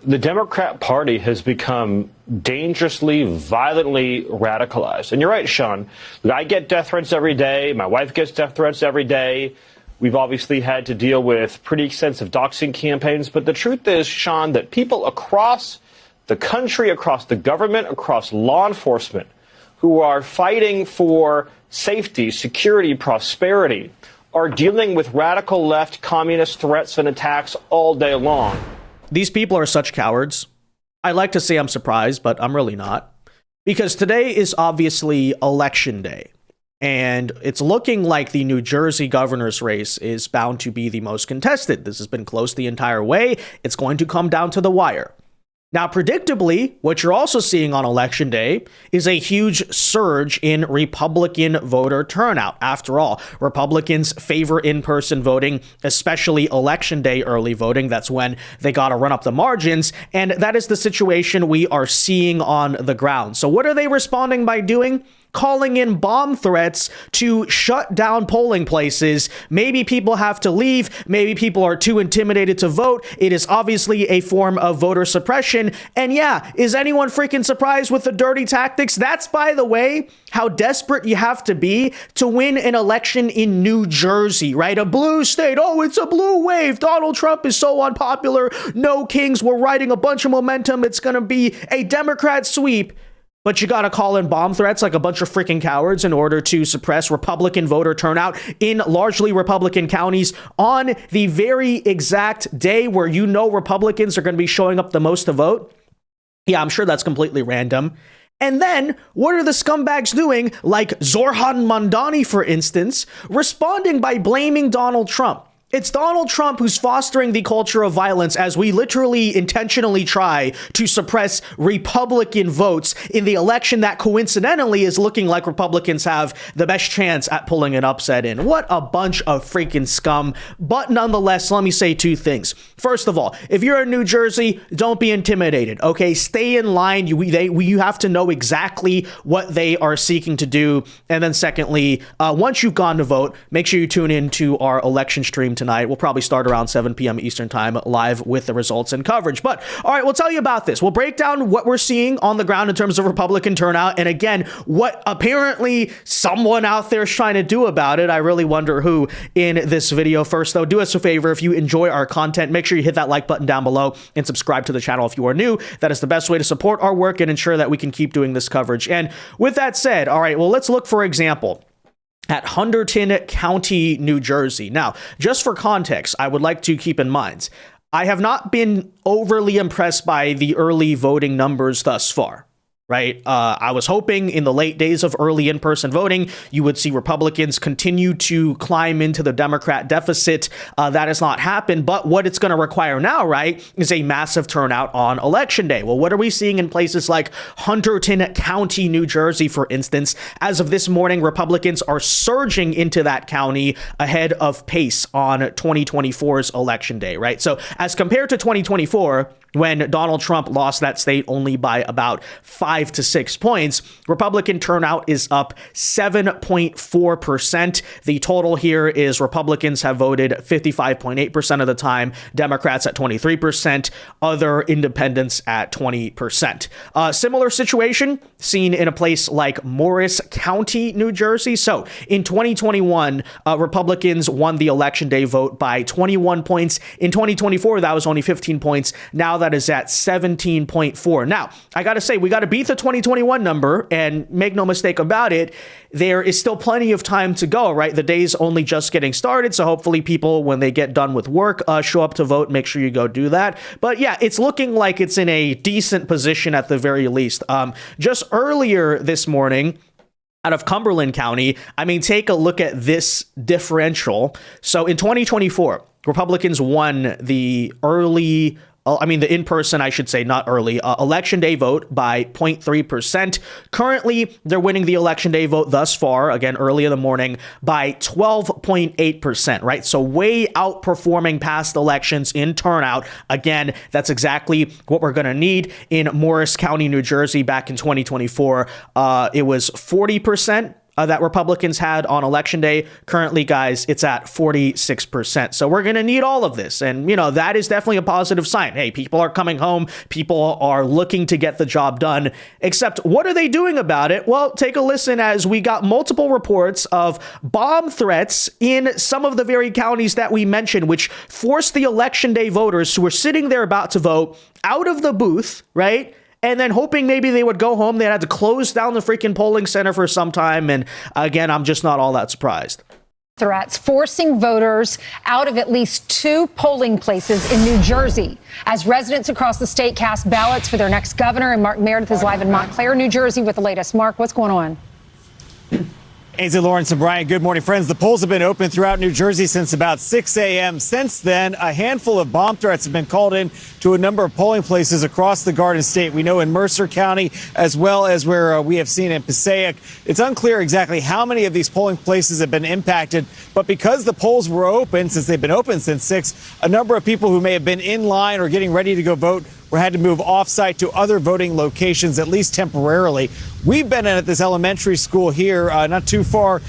The Democrat Party has become dangerously, violently radicalized. And you're right, Sean. I get death threats every day. My wife gets death threats every day. We've obviously had to deal with pretty extensive doxing campaigns. But the truth is, Sean, that people across the country, across the government, across law enforcement, who are fighting for safety, security, prosperity, are dealing with radical left communist threats and attacks all day long. These people are such cowards. I like to say I'm surprised, but I'm really not. Because today is obviously election day. And it's looking like the New Jersey governor's race is bound to be the most contested. This has been close the entire way. It's going to come down to the wire. Now, predictably, what you're also seeing on Election Day is a huge surge in Republican voter turnout. After all, Republicans favor in-person voting, especially Election Day early voting. That's when they got to run up the margins. And that is the situation we are seeing on the ground. So what are they responding by doing? Calling in bomb threats to shut down polling places. Maybe people have to leave. Maybe people are too intimidated to vote. It is obviously a form of voter suppression. And yeah, is anyone freaking surprised with the dirty tactics? That's, by the way, how desperate you have to be to win an election in New Jersey, right? A blue state. Oh, it's a blue wave. Donald Trump is so unpopular. No kings. We're riding a bunch of momentum. It's going to be a Democrat sweep. But you got to call in bomb threats like a bunch of freaking cowards in order to suppress Republican voter turnout in largely Republican counties on the very exact day where you know Republicans are going to be showing up the most to vote. Yeah, I'm sure that's completely random. And then what are the scumbags doing, like Zohran Mamdani, for instance, responding by blaming Donald Trump? It's Donald Trump who's fostering the culture of violence as we literally intentionally try to suppress Republican votes in the election that coincidentally is looking like Republicans have the best chance at pulling an upset in. What a bunch of freaking scum. But nonetheless, let me say two things. First of all, if you're in New Jersey, don't be intimidated, okay? Stay in line. You have to know exactly what they are seeking to do. And then secondly, once you've gone to vote, make sure you tune in to our election stream tonight. We'll probably start around 7 p.m. Eastern time live with the results and coverage. But all right, we'll tell you about this. We'll break down what we're seeing on the ground in terms of Republican turnout. And again, what apparently someone out there is trying to do about it. I really wonder who in this video. First, though, do us a favor. If you enjoy our content, make sure you hit that like button down below and subscribe to the channel if you are new. That is the best way to support our work and ensure that we can keep doing this coverage. And with that said, all right, well, let's look, for example, at Hunterdon County, New Jersey. Now, just for context, I would like to keep in mind, I have not been overly impressed by the early voting numbers thus far. Right? I was hoping in the late days of early in-person voting, you would see Republicans continue to climb into the Democrat deficit. That has not happened. But what it's going to require now, right, is a massive turnout on Election Day. Well, what are we seeing in places like Hunterdon County, New Jersey, for instance? As of this morning, Republicans are surging into that county ahead of pace on 2024's Election Day, right? So as compared to 2024, when Donald Trump lost that state only by about 5 to 6 points, Republican turnout is up 7.4%. The total here is Republicans have voted 55.8% of the time, Democrats at 23%, other independents at 20%. Similar situation seen in a place like Morris County, New Jersey. So in 2021, Republicans won the Election Day vote by 21 points. In 2024, that was only 15 points. Now that is at 17.4. Now, I got to say, we got to beat the 2021 number, and make no mistake about it, there is still plenty of time to go, right? The day's only just getting started, so hopefully people, when they get done with work, show up to vote. Make sure you go do that. But yeah, it's looking like it's in a decent position at the very least. Just earlier this morning, out of Cumberland County, I mean, take a look at this differential. So in 2024, Republicans won the the in-person, I should say, not early, Election Day vote by 0.3%. Currently, they're winning the Election Day vote thus far, again, early in the morning, by 12.8%, right? So way outperforming past elections in turnout. Again, that's exactly what we're going to need. In Morris County, New Jersey, back in 2024, it was 40%. that Republicans had on election day. Currently, guys, it's at 46%. So we're going to need all of this. And, that is definitely a positive sign. Hey, people are coming home. People are looking to get the job done. Except what are they doing about it? Well, take a listen as we got multiple reports of bomb threats in some of the very counties that we mentioned, which forced the election day voters who were sitting there about to vote out of the booth, right? And then hoping maybe they would go home. They had to close down the freaking polling center for some time. And again, I'm just not all that surprised. Threats forcing voters out of at least 2 polling places in New Jersey as residents across the state cast ballots for their next governor. And Mark Meredith is live in Montclair, New Jersey with the latest. Mark, what's going on? Ainsley, Lawrence, and Brian, good morning, friends. The polls have been open throughout New Jersey since about 6 a.m. Since then, a handful of bomb threats have been called in to a number of polling places across the Garden State. We know in Mercer County, as well as where we have seen in Passaic. It's unclear exactly how many of these polling places have been impacted, but because the polls were open, since they've been open since 6, a number of people who may have been in line or getting ready to go vote were had to move off-site to other voting locations, at least temporarily. We've been at this elementary school here, not too far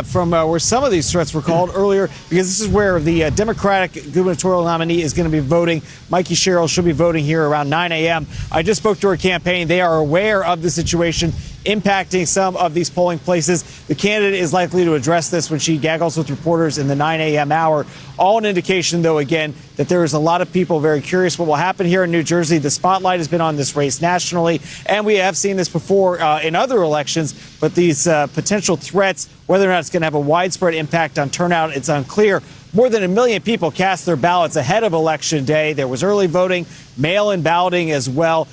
from where some of these threats were called earlier, because this is where the Democratic gubernatorial nominee is going to be voting. Mikie Sherill should be voting here around 9 a.m. I just spoke to her campaign. They are aware of the situation impacting some of these polling places. The candidate is likely to address this when she gaggles with reporters in the 9 a.m. hour. All an indication, though, again, that there is a lot of people very curious what will happen here in New Jersey. The spotlight has been on this race nationally, and we have seen this before in other elections. But these potential threats, whether or not it's going to have a widespread impact on turnout, it's unclear. More than 1 million people cast their ballots ahead of Election Day. There was early voting, mail-in balloting as well.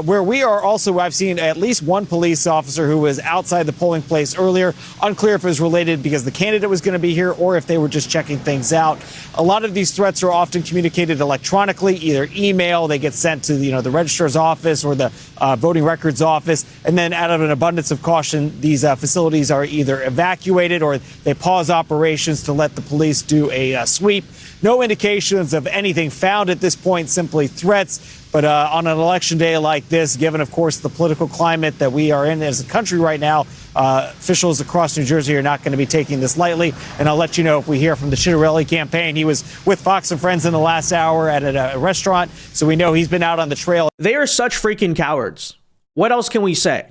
Where we are also, I've seen at least one police officer who was outside the polling place earlier. Unclear if it was related because the candidate was going to be here or if they were just checking things out. A lot of these threats are often communicated electronically, either email, they get sent to the registrar's office or the voting records office. And then out of an abundance of caution, these facilities are either evacuated or they pause operations to let the police do a sweep. No indications of anything found at this point, simply threats. But on an election day like this, given, of course, the political climate that we are in as a country right now, officials across New Jersey are not going to be taking this lightly. And I'll let you know if we hear from the Ciattarelli campaign. He was with Fox and Friends in the last hour at a restaurant, so we know he's been out on the trail. They are such freaking cowards. What else can we say?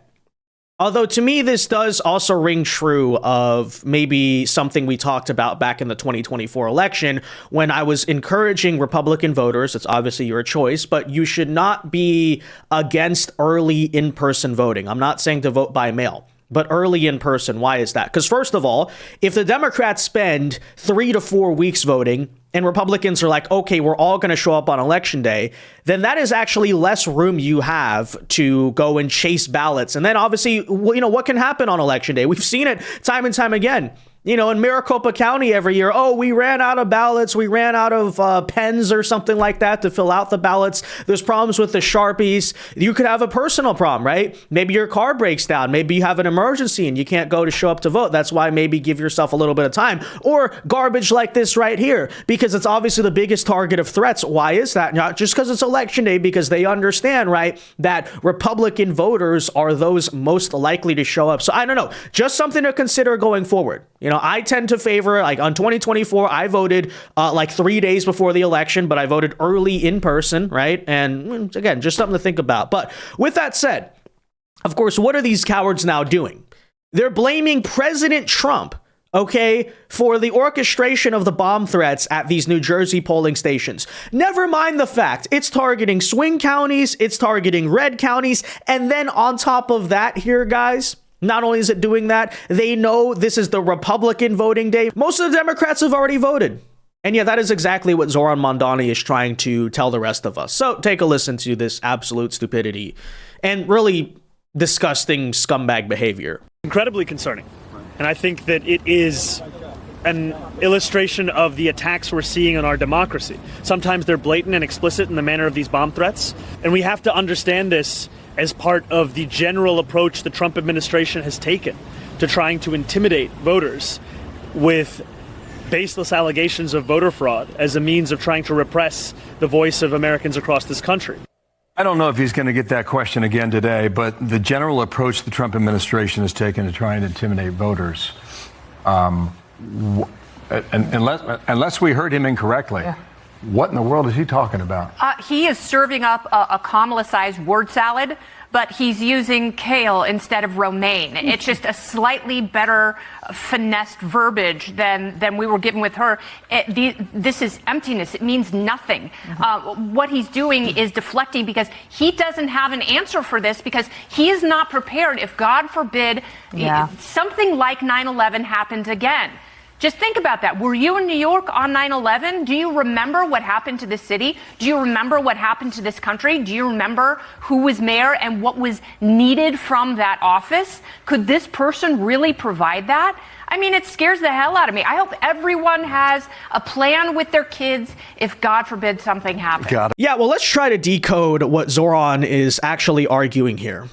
Although to me, this does also ring true of maybe something we talked about back in the 2024 election when I was encouraging Republican voters. It's obviously your choice, but you should not be against early in-person voting. I'm not saying to vote by mail, but early in person. Why is that? Because first of all, if the Democrats spend 3 to 4 weeks voting and Republicans are like, okay, we're all going to show up on election day, then that is actually less room you have to go and chase ballots. And then obviously, what can happen on election day? We've seen it time and time again. In Maricopa County every year, we ran out of ballots. We ran out of pens or something like that to fill out the ballots. There's problems with the Sharpies. You could have a personal problem, right? Maybe your car breaks down. Maybe you have an emergency and you can't go to show up to vote. That's why maybe give yourself a little bit of time. Or garbage like this right here, because it's obviously the biggest target of threats. Why is that? Not just because it's election day, because they understand, right, that Republican voters are those most likely to show up. So I don't know, just something to consider going forward. I tend to favor, like on 2024, I voted like 3 days before the election, but I voted early in person, right? And again, just something to think about. But with that said, of course, what are these cowards now doing? They're blaming President Trump, okay, for the orchestration of the bomb threats at these New Jersey polling stations. Never mind the fact it's targeting swing counties, it's targeting red counties, and then on top of that here, guys, not only is it doing that, they know this is the Republican voting day. Most of the Democrats have already voted. And yeah, that is exactly what Zohran Mamdani is trying to tell the rest of us. So take a listen to this absolute stupidity and really disgusting scumbag behavior. Incredibly concerning. And I think that it is an illustration of the attacks we're seeing on our democracy. Sometimes they're blatant and explicit in the manner of these bomb threats. And we have to understand this as part of the general approach the Trump administration has taken to trying to intimidate voters with baseless allegations of voter fraud as a means of trying to repress the voice of Americans across this country. I don't know if he's going to get that question again today, but the general approach the Trump administration has taken to try and intimidate voters, unless we heard him incorrectly, what in the world is he talking about? He is serving up a Kamala-sized word salad, but he's using kale instead of romaine. It's just a slightly better finessed verbiage than we were given with her. This is emptiness. It means nothing. What he's doing is deflecting because he doesn't have an answer for this because he is not prepared if, God forbid, something like 9/11 happens again. Just think about that. Were you in New York on 9/11? Do you remember what happened to this city? Do you remember what happened to this country? Do you remember who was mayor and what was needed from that office? Could this person really provide that? I mean, it scares the hell out of me. I hope everyone has a plan with their kids if, God forbid, something happens. Yeah, well, let's try to decode what Zohran is actually arguing here.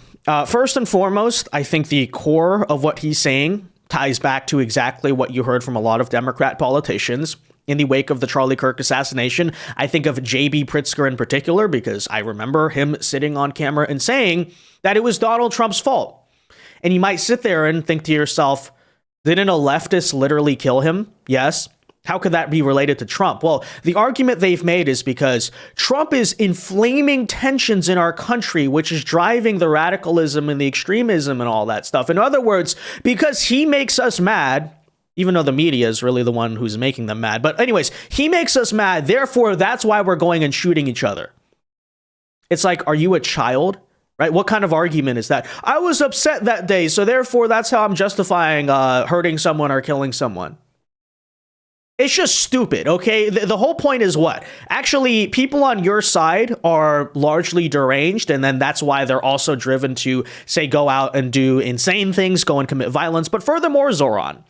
First and foremost, I think the core of what he's saying ties back to exactly what you heard from a lot of Democrat politicians in the wake of the Charlie Kirk assassination. I think of J.B. Pritzker in particular, because I remember him sitting on camera and saying that it was Donald Trump's fault. And you might sit there and think to yourself, didn't a leftist literally kill him? Yes. How could that be related to Trump? Well, the argument they've made is because Trump is inflaming tensions in our country, which is driving the radicalism and the extremism and all that stuff. In other words, because he makes us mad, even though the media is really the one who's making them mad. But anyways, he makes us mad. Therefore, that's why we're going and shooting each other. It's like, are you a child? Right? What kind of argument is that? I was upset that day, so therefore that's how I'm justifying hurting someone or killing someone. It's just stupid, okay? The whole point is what? Actually, people on your side are largely deranged, and then that's why they're also driven to, say, go out and do insane things, go and commit violence. But furthermore, Zohran,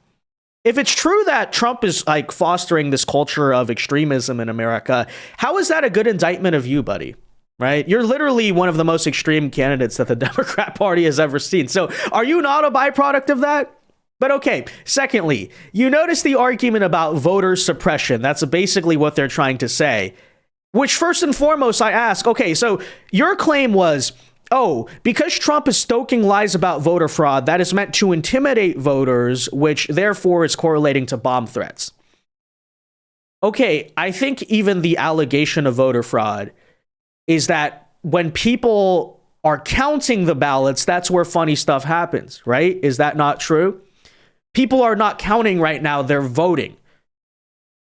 if it's true that Trump is like fostering this culture of extremism in America, how is that a good indictment of you, buddy? Right? You're literally one of the most extreme candidates that the Democrat Party has ever seen. So are you not a byproduct of that? But okay, secondly, you notice the argument about voter suppression. That's basically what they're trying to say. Which first and foremost, I ask, okay, so your claim was, oh, because Trump is stoking lies about voter fraud, that is meant to intimidate voters, which therefore is correlating to bomb threats. Okay, I think even the allegation of voter fraud is that when people are counting the ballots, that's where funny stuff happens, right? Is that not true? People are not counting right now, they're voting.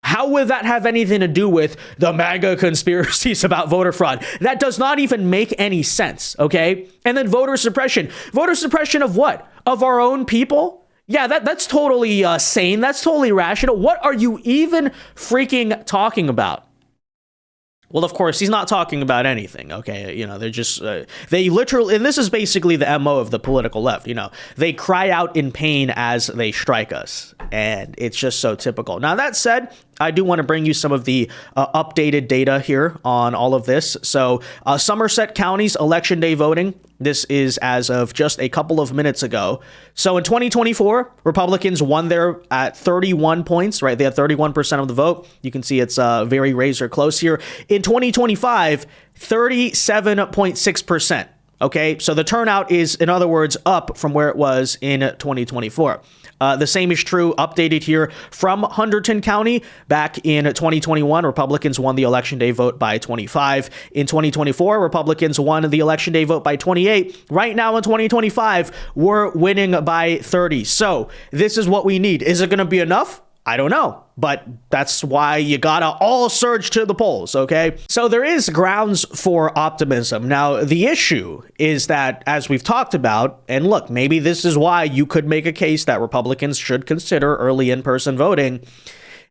How would that have anything to do with the MAGA conspiracies about voter fraud? That does not even make any sense, okay? And then voter suppression. Voter suppression of what? Of our own people? Yeah, that's totally sane. That's totally rational. What are you even freaking talking about? Well, of course, he's not talking about anything, okay? You know, they're just, they literally, and this is basically the MO of the political left, you know, they cry out in pain as they strike us, and it's just so typical. Now, that said, I do want to bring you some of the updated data here on all of this. So, Somerset County's election day voting, this is as of just a couple of minutes ago. So in 2024, Republicans won there at 31 points, right? They had 31% of the vote. You can see it's very razor close here. In 2025, 37.6%. Okay, so the turnout is, in other words, up from where it was in 2024. The same is true, updated here from Hunterdon County. Back in 2021, Republicans won the election day vote by 25. In 2024, Republicans won the election day vote by 28. Right now in 2025, we're winning by 30. So this is what we need. Is it going to be enough? I don't know, but that's why you gotta all surge to the polls, okay? So there is grounds for optimism. Now, the issue is that, as we've talked about, and look, maybe this is why you could make a case that Republicans should consider early in-person voting,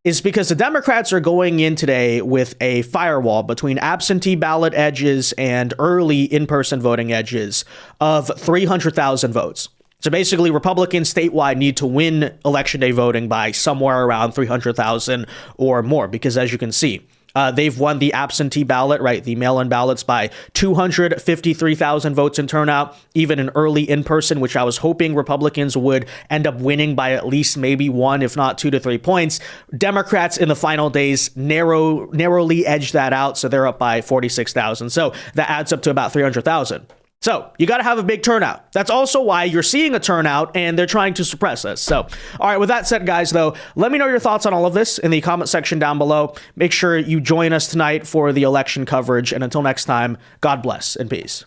is because the Democrats are going in today with a firewall between absentee ballot edges and early in-person voting edges of 300,000 votes. So basically, Republicans statewide need to win election day voting by somewhere around 300,000 or more, because as you can see, They've won the absentee ballot, right? The mail-in ballots by 253,000 votes in turnout, even an early in-person, which I was hoping Republicans would end up winning by at least maybe 1, if not 2 to 3 points. Democrats in the final days narrowly edged that out, so they're up by 46,000. So that adds up to about 300,000. So you got to have a big turnout. That's also why you're seeing a turnout and they're trying to suppress us. So, all right, with that said, guys, though, let me know your thoughts on all of this in the comment section down below. Make sure you join us tonight for the election coverage. And until next time, God bless and peace.